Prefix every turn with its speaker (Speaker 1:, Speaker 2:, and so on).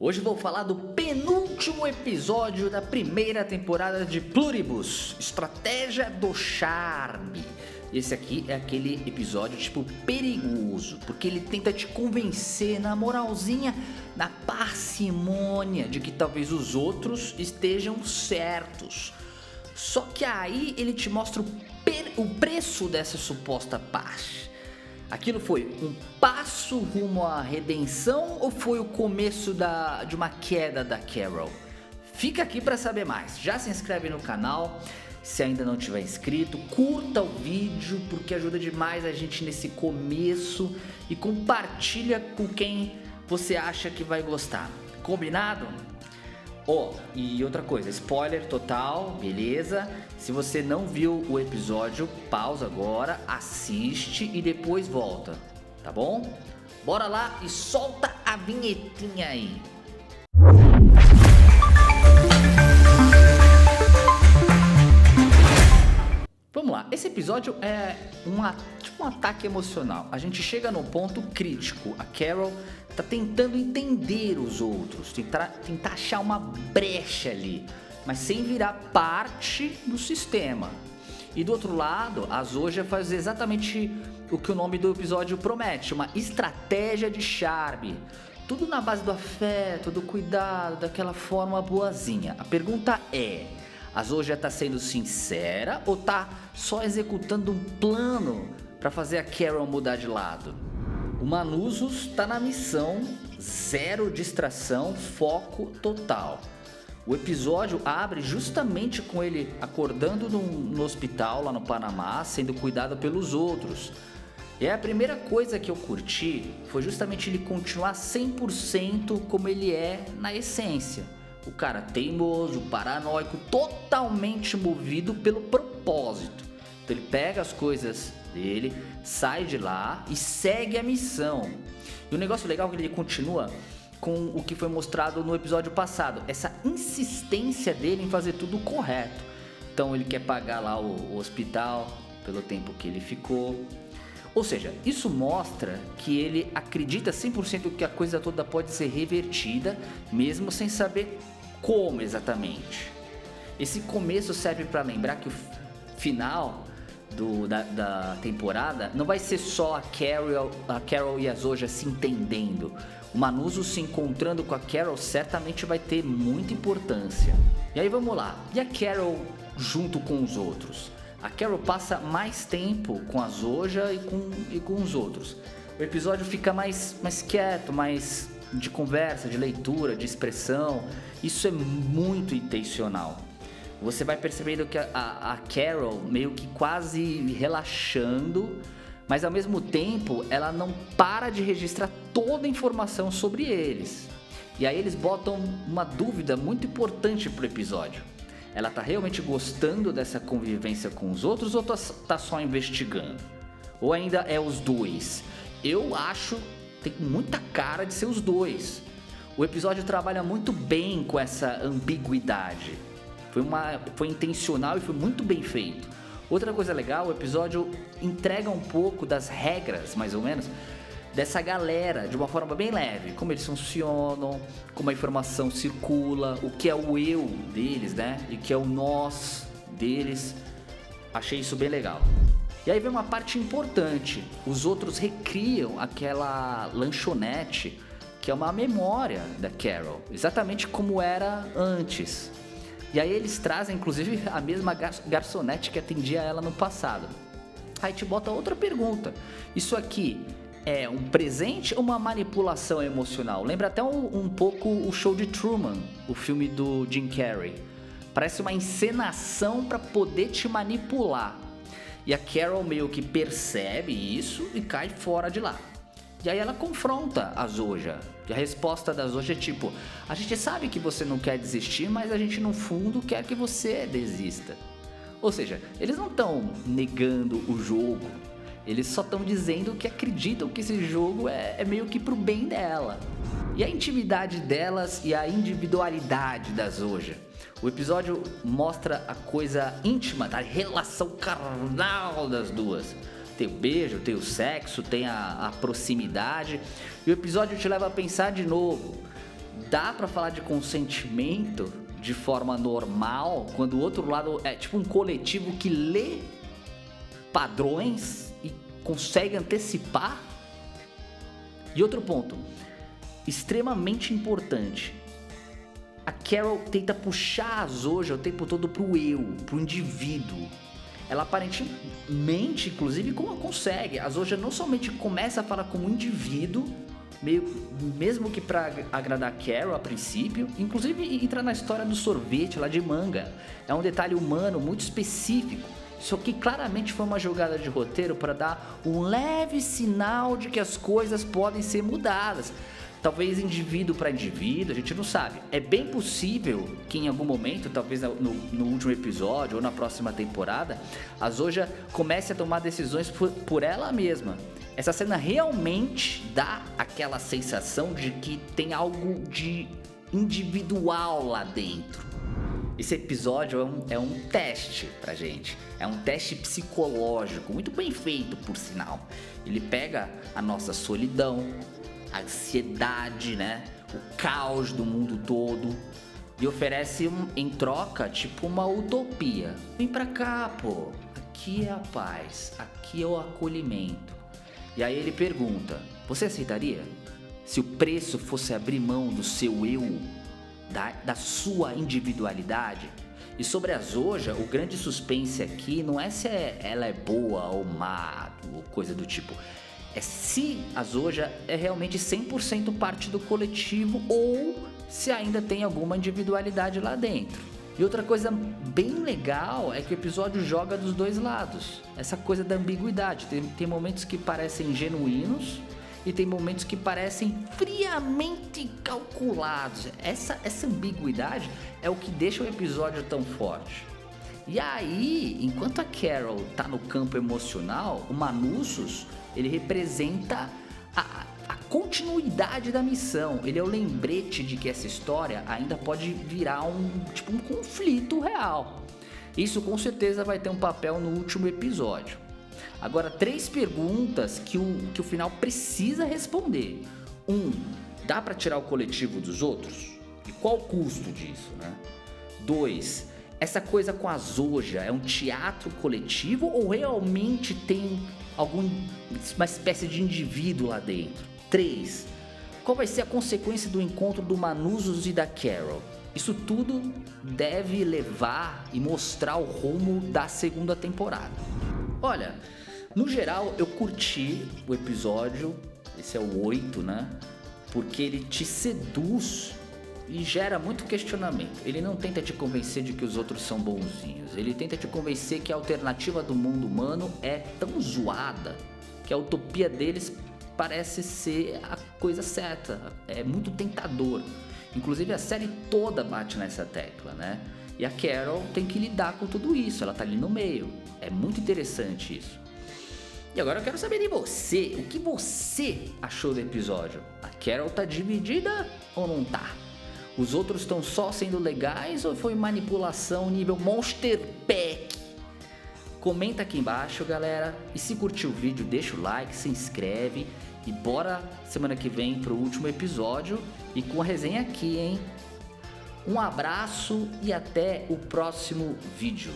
Speaker 1: Hoje vou falar do penúltimo episódio da primeira temporada de Pluribus, Estratégia do Charme. Esse aqui é aquele episódio tipo perigoso, porque ele tenta te convencer na moralzinha, na parcimônia de que talvez os outros estejam certos. Só que aí ele te mostra o preço dessa suposta paz. Aquilo foi um passo rumo à redenção ou foi o começo de uma queda da Carol? Fica aqui para saber mais. Já se inscreve no canal, se ainda não tiver inscrito, curta o vídeo porque ajuda demais a gente nesse começo e compartilha com quem você acha que vai gostar. Combinado? E outra coisa, spoiler total, beleza? Se você não viu o episódio, pausa agora, assiste e depois volta, tá bom? Bora lá e solta a vinhetinha aí. Vamos lá, esse episódio é um ataque emocional. A gente chega no ponto crítico. A Carol tá tentando entender os outros, tentar achar uma brecha ali, mas sem virar parte do sistema. E do outro lado, a Zoja faz exatamente o que o nome do episódio promete, uma estratégia de charme. Tudo na base do afeto, do cuidado, daquela forma boazinha. A pergunta é: a Zoja tá sendo sincera ou tá só executando um plano para fazer a Carol mudar de lado? O Manuzos tá na missão, zero distração, foco total. O episódio abre justamente com ele acordando no hospital lá no Panamá, sendo cuidado pelos outros. E a primeira coisa que eu curti foi justamente ele continuar 100% como ele é na essência. O cara teimoso, paranoico, totalmente movido pelo propósito. Então ele pega as coisas dele, sai de lá e segue a missão. E o negócio legal é que ele continua com o que foi mostrado no episódio passado, essa insistência dele em fazer tudo correto. Então ele quer pagar lá o hospital pelo tempo que ele ficou. Ou seja, isso mostra que ele acredita 100% que a coisa toda pode ser revertida, mesmo sem saber como exatamente. Esse começo serve para lembrar que o final da temporada não vai ser só a Carol e a Zoja se entendendo. O Manuzos se encontrando com a Carol certamente vai ter muita importância. E aí vamos lá, e a Carol junto com os outros? A Carol passa mais tempo com a Zoja e com os outros. O episódio fica mais quieto, mais de conversa, de leitura, de expressão. Isso é muito intencional. Você vai percebendo que a Carol meio que quase relaxando, mas ao mesmo tempo ela não para de registrar toda a informação sobre eles. E aí eles botam uma dúvida muito importante pro episódio. Ela tá realmente gostando dessa convivência com os outros ou tá só investigando? Ou ainda é os dois? Eu acho que tem muita cara de ser os dois. O episódio trabalha muito bem com essa ambiguidade. Foi intencional e foi muito bem feito. Outra coisa legal, o episódio entrega um pouco das regras, mais ou menos, dessa galera de uma forma bem leve. Como eles funcionam, como a informação circula, o que é o eu deles, né? E o que é o nós deles. Achei isso bem legal. E aí vem uma parte importante. Os outros recriam aquela lanchonete que é uma memória da Carol, exatamente como era antes. E aí eles trazem inclusive a mesma garçonete que atendia ela no passado. Aí te bota outra pergunta: isso aqui é um presente ou uma manipulação emocional? Lembra até um pouco o Show de Truman, o filme do Jim Carrey. Parece uma encenação para poder te manipular. E a Carol meio que percebe isso e cai fora de lá. E aí ela confronta a Zoja. E a resposta da Zoja é tipo: a gente sabe que você não quer desistir, mas a gente no fundo quer que você desista. Ou seja, eles não estão negando o jogo. Eles só estão dizendo que acreditam que esse jogo é meio que pro bem dela. E a intimidade delas e a individualidade da Zoja. O episódio mostra a coisa íntima, da relação carnal das duas. Tem o beijo, tem o sexo, tem a proximidade. E o episódio te leva a pensar de novo. dá pra falar de consentimento de forma normal quando o outro lado é tipo um coletivo que lê padrões e consegue antecipar? E outro ponto, extremamente importante, a Carol tenta puxar a Zoja o tempo todo pro eu, pro indivíduo. Ela aparentemente, inclusive, consegue. A Zoja não somente começa a falar como indivíduo, mesmo que pra agradar a Carol a princípio, inclusive entra na história do sorvete lá de manga. É um detalhe humano muito específico. Isso aqui claramente foi uma jogada de roteiro para dar um leve sinal de que as coisas podem ser mudadas. Talvez indivíduo para indivíduo, a gente não sabe. É bem possível que em algum momento, talvez no último episódio ou na próxima temporada, a Zoja comece a tomar decisões por ela mesma. Essa cena realmente dá aquela sensação de que tem algo de individual lá dentro. Esse episódio é um teste pra gente, é um teste psicológico, muito bem feito por sinal. Ele pega a nossa solidão, a ansiedade, né, o caos do mundo todo e oferece em troca tipo uma utopia. Vem pra cá, pô, aqui é a paz, aqui é o acolhimento. E aí ele pergunta, você aceitaria? Se o preço fosse abrir mão do seu eu, da sua individualidade? E sobre a Zoja, o grande suspense aqui não é se ela é boa ou má, ou coisa do tipo. É se a Zoja é realmente 100% parte do coletivo ou se ainda tem alguma individualidade lá dentro. E outra coisa bem legal é que o episódio joga dos dois lados. Essa coisa da ambiguidade. Tem momentos que parecem genuínos e tem momentos que parecem friamente calculados. Essa ambiguidade é o que deixa o episódio tão forte. E aí, enquanto a Carol tá no campo emocional, o Manussos, ele representa a continuidade da missão. Ele é o lembrete de que essa história ainda pode virar um conflito real. Isso com certeza vai ter um papel no último episódio. Agora, 3 perguntas que o final precisa responder. 1. Dá pra tirar o coletivo dos outros? E qual o custo disso, né? 2. Essa coisa com a Zoja é um teatro coletivo ou realmente tem uma espécie de indivíduo lá dentro? 3. Qual vai ser a consequência do encontro do Manussos e da Carol? Isso tudo deve levar e mostrar o rumo da segunda temporada. Olha, no geral eu curti o episódio, esse é o 8, né? Porque ele te seduz e gera muito questionamento. Ele não tenta te convencer de que os outros são bonzinhos. Ele tenta te convencer que a alternativa do mundo humano é tão zoada que a utopia deles parece ser a coisa certa. É muito tentador. Inclusive a série toda bate nessa tecla, né? E a Carol tem que lidar com tudo isso. Ela tá ali no meio. É muito interessante isso. E agora eu quero saber de você. O que você achou do episódio? A Carol tá dividida ou não tá? Os outros estão só sendo legais ou foi manipulação nível Monster Pack? Comenta aqui embaixo, galera. E se curtiu o vídeo, deixa o like, se inscreve. E bora semana que vem pro último episódio. E com a resenha aqui, hein? Um abraço e até o próximo vídeo.